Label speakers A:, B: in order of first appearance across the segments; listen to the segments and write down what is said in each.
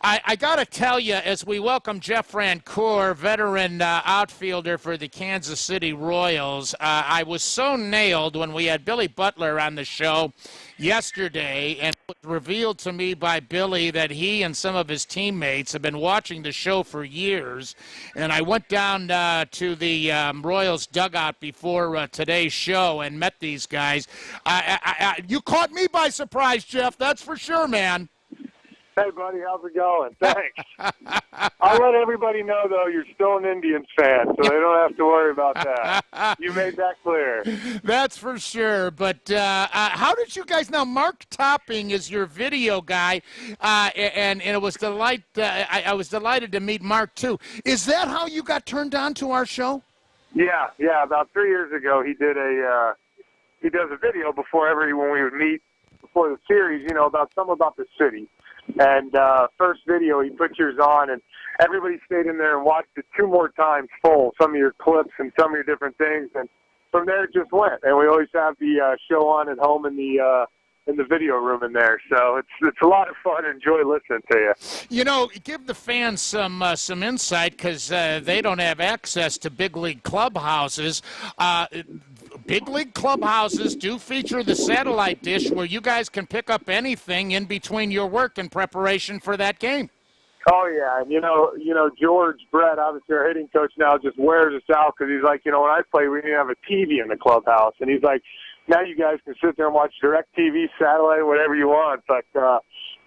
A: I got to tell you, as we welcome Jeff Francoeur, veteran outfielder for the Kansas City Royals, I was so nailed when we had Billy Butler on the show yesterday, and it was revealed to me by Billy that he and some of his teammates have been watching the show for years. And I went down to the Royals dugout before today's show and met these guys. You caught me by surprise, Jeff, that's for sure, man.
B: Hey, buddy, how's it going? Thanks. I'll let everybody know, though, you're still an Indians fan, so they don't have to worry about that. You made that clear.
A: That's for sure. But how did you guys now? Mark Topping is your video guy, and it was I was delighted to meet Mark too. Is that how you got turned on to our show?
B: Yeah. About 3 years ago, he did he does a video when we would meet before the series, about the city. And first video, he put yours on, and everybody stayed in there and watched it 2 more times full, some of your clips and some of your different things. And from there, it just went. And we always have the show on at home in the video room in there. So it's a lot of fun. Enjoy listening to you.
A: Give the fans some insight because they don't have access to big league clubhouses. Big league clubhouses do feature the satellite dish where you guys can pick up anything in between your work in preparation for that game.
B: Oh, yeah. And, George Brett, obviously our hitting coach now, just wears us out because he's like, when I play, we didn't have a TV in the clubhouse. And he's like, now you guys can sit there and watch DirecTV, satellite, whatever you want. But,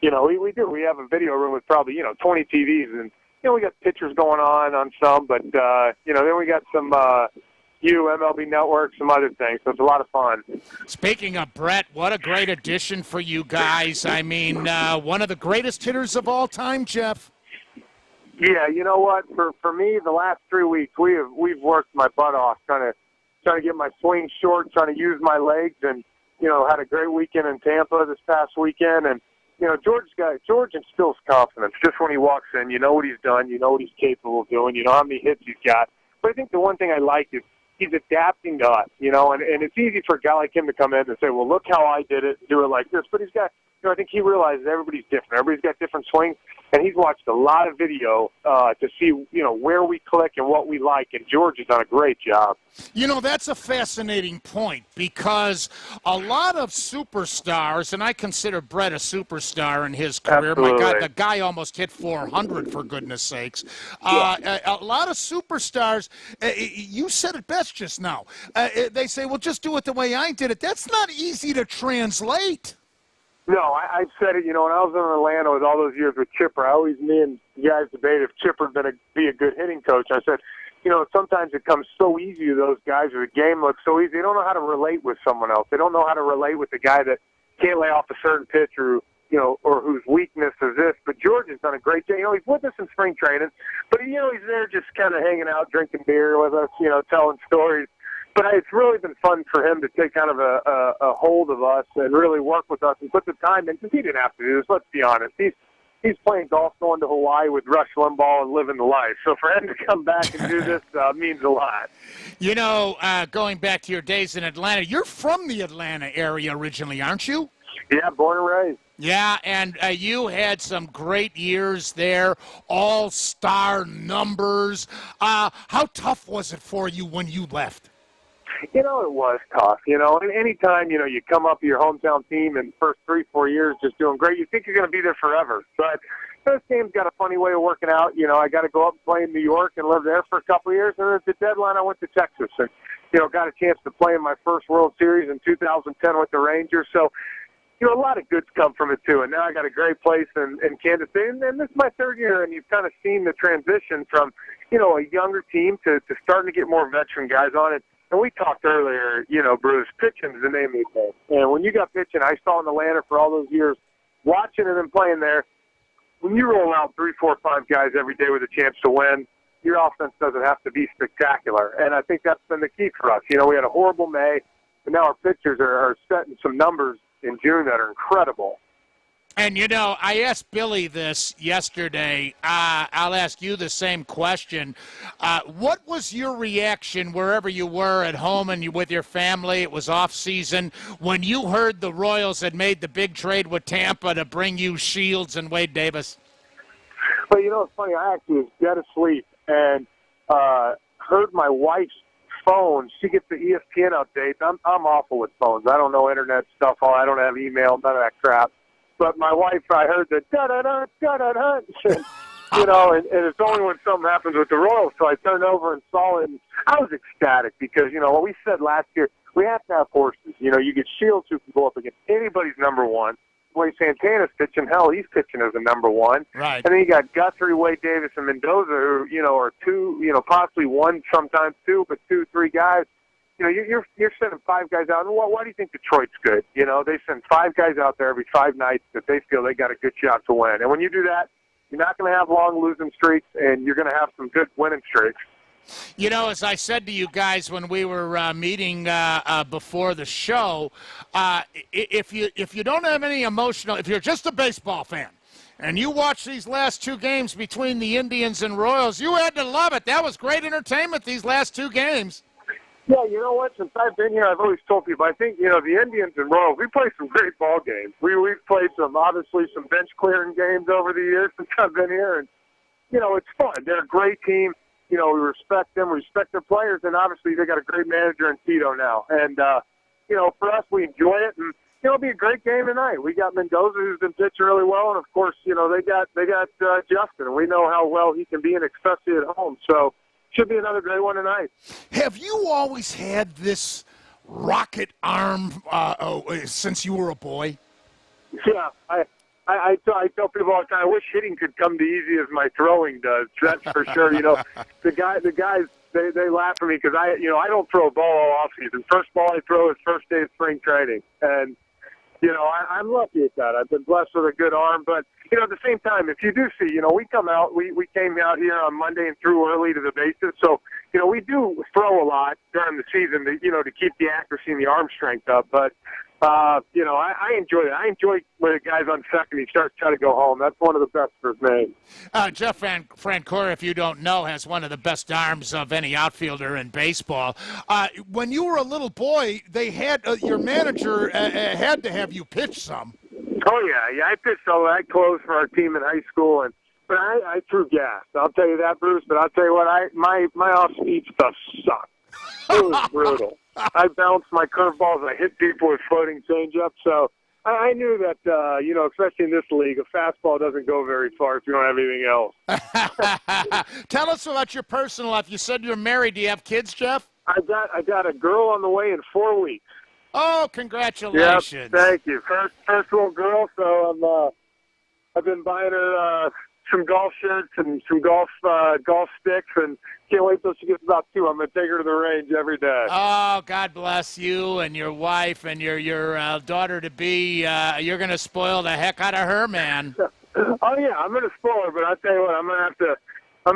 B: we do. We have a video room with probably, 20 TVs. And, we got pictures going on some. But, then we got some MLB Network, some other things. So it's a lot of fun. Speaking
A: of Brett, what a great addition for you guys. I mean, one of the greatest hitters of all time, Jeff.
B: Yeah, you know what? For me, the last 3 weeks, we've worked my butt off trying to get my swing short, trying to use my legs, and had a great weekend in Tampa this past weekend. And George instills confidence just when he walks in. You know what he's done. You know what he's capable of doing. You know how many hits he's got. But I think the one thing I like is he's adapting to us, and it's easy for a guy like him to come in and say, well, look how I did it, do it like this. But he's got, I think he realizes everybody's different. Everybody's got different swings, and he's watched a lot of video to see, where we click and what we like, and George has done a great job.
A: That's a fascinating point because a lot of superstars, and I consider Brett a superstar in his career.
B: Absolutely.
A: My God, the guy almost hit 400, for goodness sakes. A lot of superstars, you said it best just now. They say, well, just do it the way I did it. That's not easy to translate.
B: No, I've said it, when I was in Atlanta with all those years with Chipper, me and the guys debated if Chipper was going to be a good hitting coach. I said, sometimes it comes so easy to those guys, or the game looks so easy. They don't know how to relate with someone else. They don't know how to relate with the guy that can't lay off a certain pitch or whose weakness is this. But George has done a great job. He's with us in spring training, but, he's there just kind of hanging out, drinking beer with us, telling stories. But it's really been fun for him to take kind of a hold of us and really work with us and put the time in, because he didn't have to do this, let's be honest. He's playing golf, going to Hawaii with Rush Limbaugh and living the life. So for him to come back and do this means a lot.
A: Going back to your days in Atlanta, you're from the Atlanta area originally, aren't you?
B: Yeah, born and raised.
A: Yeah, and you had some great years there, all-star numbers. How tough was it for you when you left?
B: It was tough, and anytime, you come up to your hometown team in the first 3-4 years just doing great, you think you're going to be there forever. But this game's got a funny way of working out. I got to go up and play in New York and live there for a couple of years. And at the deadline, I went to Texas and, got a chance to play in my first World Series in 2010 with the Rangers. So, a lot of goods come from it, too. And now I got a great place in Kansas City. And this is my 3rd year, and you've kind of seen the transition from, a younger team to starting to get more veteran guys on it. And we talked earlier, Bruce, pitching is the name of the game. And when you got pitching, I saw in Atlanta for all those years, watching it and playing there, when you roll out 3, 4, 5 guys every day with a chance to win, your offense doesn't have to be spectacular. And I think that's been the key for us. We had a horrible May, and now our pitchers are setting some numbers in June that are incredible.
A: And, I asked Billy this yesterday. I'll ask you the same question. What was your reaction wherever you were at home and with your family? It was off-season. When you heard the Royals had made the big trade with Tampa to bring you Shields and Wade Davis?
B: But it's funny. I actually was dead asleep and heard my wife's phone. She gets the ESPN updates. I'm awful with phones. I don't know internet stuff. I don't have email. None of that crap. But my wife, I heard the da da da da da da. And it's only when something happens with the Royals. So I turned over and saw it, and I was ecstatic because what we said last year, we have to have horses. You get Shields who can go up against anybody's number one. The way Santana's pitching, hell, he's pitching as a number one.
A: Right.
B: And then you got Guthrie, Wade Davis, and Mendoza, who are two, possibly one, sometimes two, but 2, 3 guys. You're sending 5 guys out. And why do you think Detroit's good? They send 5 guys out there every 5 nights that they feel they got a good shot to win. And when you do that, you're not going to have long losing streaks, and you're going to have some good winning streaks.
A: As I said to you guys when we were meeting before the show, if you don't have any emotional, if you're just a baseball fan, and you watch these last 2 games between the Indians and Royals, you had to love it. That was great entertainment, these last 2 games.
B: Yeah, you know what? Since I've been here, I've always told people, I think, the Indians and Royals, we play some great ball games. We've played some bench clearing games over the years since I've been here, and, it's fun. They're a great team. We respect them, we respect their players, and obviously they got a great manager in Tito now. And, for us, we enjoy it, and it'll be a great game tonight. We got Mendoza, who's been pitching really well, and, of course, they got Justin, and we know how well he can be, and especially at home. So, should be another great one tonight.
A: Have you always had this rocket arm since you were a boy?
B: Yeah, I tell people all the time, I wish hitting could come to easy as my throwing does. That's for sure. The guys, they laugh at me because I don't throw a ball all off season. First ball I throw is first day of spring training, and I'm lucky at that. I've been blessed with a good arm, but at the same time, if you do see, we come out, we came out here on Monday and threw early to the bases, so we do throw a lot during the season to keep the accuracy and the arm strength up, but. I enjoy it. I enjoy when a guy's on second, he starts trying to go home. That's one of the best for me.
A: Jeff Francoeur, if you don't know, has one of the best arms of any outfielder in baseball. When you were a little boy, they had your manager had to have you pitch some.
B: Oh, yeah. I pitched all that close for our team in high school, but I threw gas. I'll tell you that, Bruce, but I'll tell you what, my off-speed stuff sucked. It was brutal. I bounced my curveballs. I hit people with floating changeup. So I knew that, especially in this league, a fastball doesn't go very far if you don't have anything else.
A: Tell us about your personal life. You said you're married. Do you have kids, Jeff?
B: I got a girl on the way in 4 weeks.
A: Oh, congratulations!
B: Yep, thank you. First little girl. So I've been buying her some golf shirts and some golf sticks, and can't wait till she gets about 2. I'm going to take her to the range every day.
A: Oh, God bless you and your wife and your daughter-to-be. You're going to spoil the heck out of her, man.
B: Oh, yeah, I'm going to spoil her, but I'll tell you what, I'm going to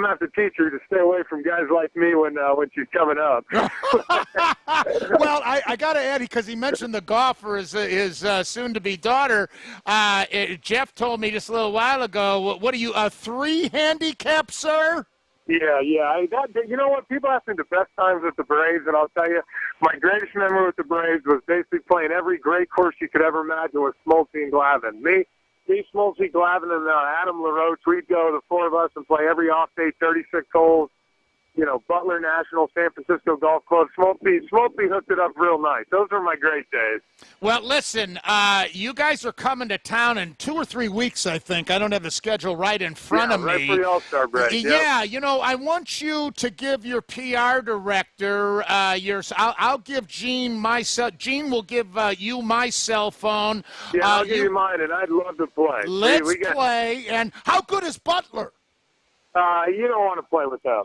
B: have to teach her to stay away from guys like me when she's coming up.
A: Well, I got to add, because he mentioned the golfer, his soon-to-be daughter. Jeff told me just a little while ago, what are you, a 3 handicap, sir?
B: Yeah. You know what? People ask me the best times with the Braves, and I'll tell you, my greatest memory with the Braves was basically playing every great course you could ever imagine with Smoltz and Glavine. Me, Smoltz, Glavine, and Adam LaRoche, we'd go, the 4 of us, and play every off-day 36 holes. Butler National, San Francisco Golf Club. Smoltz hooked it up real nice. Those were my great days.
A: Well, listen, you guys are coming to town in 2 or 3 weeks, I think. I don't have the schedule right in front of me.
B: Right for the All-Star break.
A: Yeah, I want you to give your PR director I'll give Gene my cell. Gene will give you my cell phone.
B: Yeah, I'll give you mine, and I'd love to play.
A: Let's play. And how good is Butler?
B: You don't want to play with him.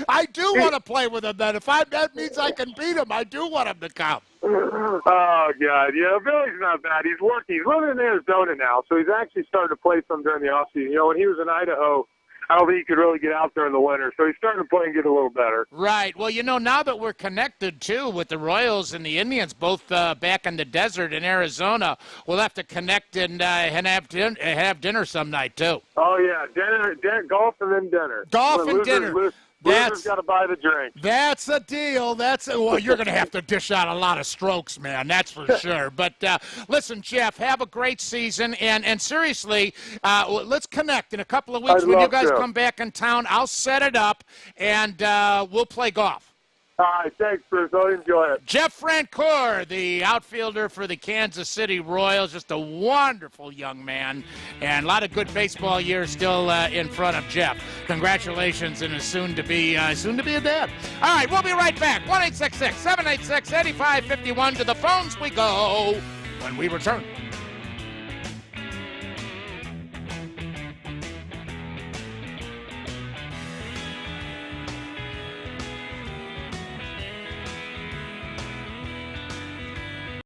A: I do want to play with him, then. That means I can beat him, I do want him to come.
B: Oh, God. Yeah, Billy's not bad. He's working. He's living in Arizona now, so he's actually starting to play some during the offseason. When he was in Idaho, I don't think he could really get out there in the winter, so he's starting to play and get a little better.
A: Right. Well, now that we're connected, too, with the Royals and the Indians, both back in the desert in Arizona, we'll have to connect and have dinner some night, too.
B: Oh, yeah. Dinner, golf, and then dinner.
A: Golf and dinner.
B: Bruiser's got to buy the drink.
A: That's a deal. Well, you're going to have to dish out a lot of strokes, man. That's for sure. But listen, Jeff, have a great season. And seriously, let's connect in a couple of weeks when you guys come back in town. I'll set it up, and we'll play golf.
B: All right, thanks, Bruce. I'll enjoy it.
A: Jeff Francoeur, the outfielder for the Kansas City Royals, just a wonderful young man, and a lot of good baseball years still in front of Jeff. Congratulations, and is soon to be a dad. All right, we'll be right back. 1-866-786-8551. To the phones we go when we return.